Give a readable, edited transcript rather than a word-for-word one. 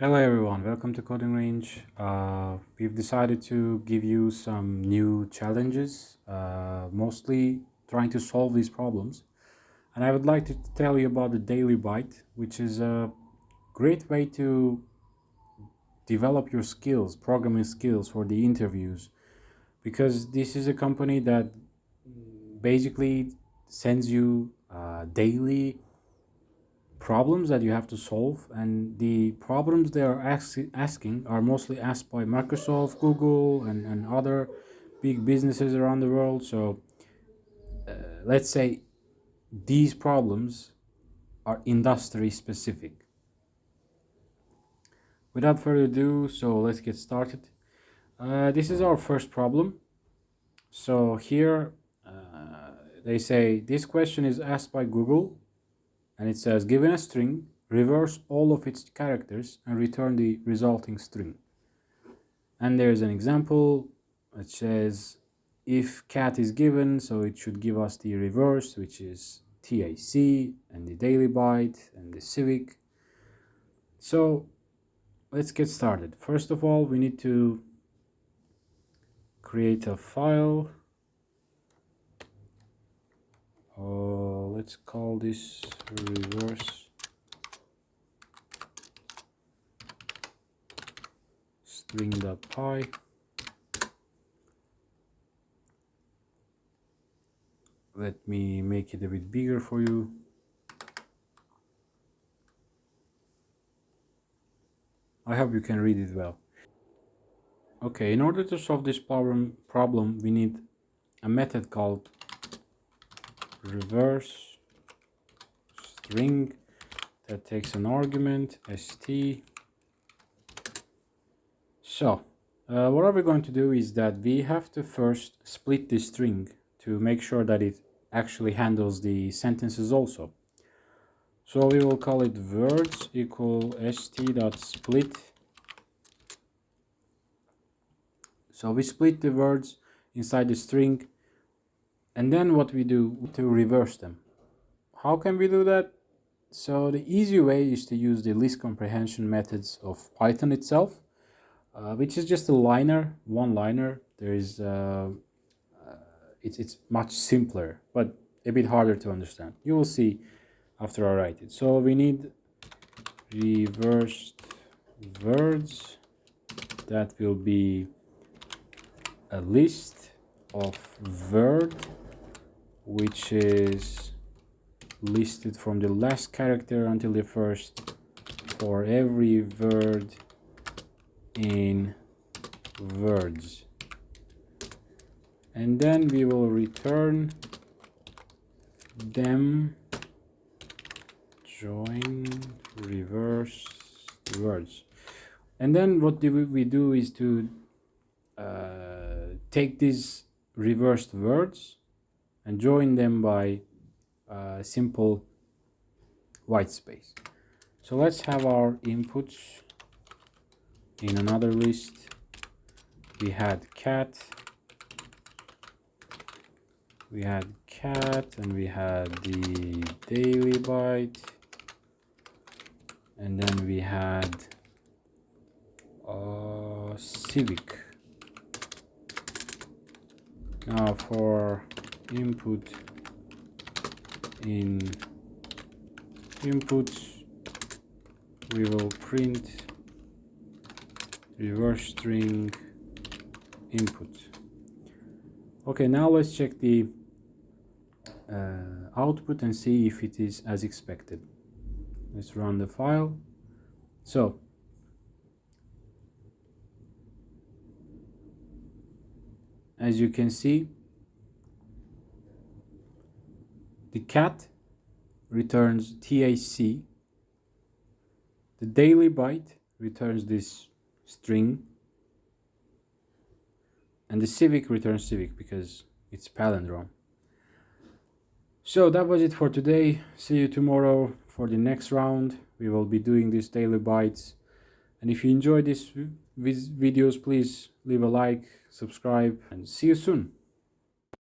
Hello everyone, welcome to CodingRange. We've decided to give you some new challenges, mostly trying to solve these problems. And I would like to tell you about the Daily Byte, which is a great way to develop your skills, programming skills for the interviews, because this is a company that basically sends you daily problems that you have to solve, and the problems they are asking are mostly asked by Microsoft, Google, and other big businesses around the world. So let's say these problems are industry specific. Without further ado, so let's get started. This is our first problem. So here they say this question is asked by Google, and it says, given a string, reverse all of its characters and return the resulting string. And there's an example that says if cat is given, so it should give us the reverse, which is TAC, and the daily byte and the civic. So let's get started. First of all, we need to create a file. Let's call this reverse string.py. Let me make it a bit bigger for you. I hope you can read it well. Okay, in order to solve this problem, we need a method called reverse string that takes an argument st. So what are we going to do is that we have to first split this string to make sure that it actually handles the sentences also. So we will call it words equal st.split. So we split the words inside the string, and then what we do to reverse them. How can we do that? So the easy way is to use the list comprehension methods of Python itself, which is just a liner, one liner. There is it's much simpler, but a bit harder to understand. You will see after I write it. So we need reversed words. That will be a list of word which is listed from the last character until the first for every word in words, and then we will return them join reverse words. And then what we do is to take these reversed words and join them by simple white space. So let's have our inputs in another list. We had cat, and we had the daily byte, and then we had civic. Now for input in inputs, we will print reverse string input. Okay, now let's check the output and see if it is as expected. Let's run the file. So as you can see, the cat returns TAC, the daily byte returns this string, and the civic returns civic because it's palindrome. So that was it for today. See you tomorrow for the next round. We will be doing these daily bytes. And if you enjoyed these videos, please leave a like, subscribe, and see you soon.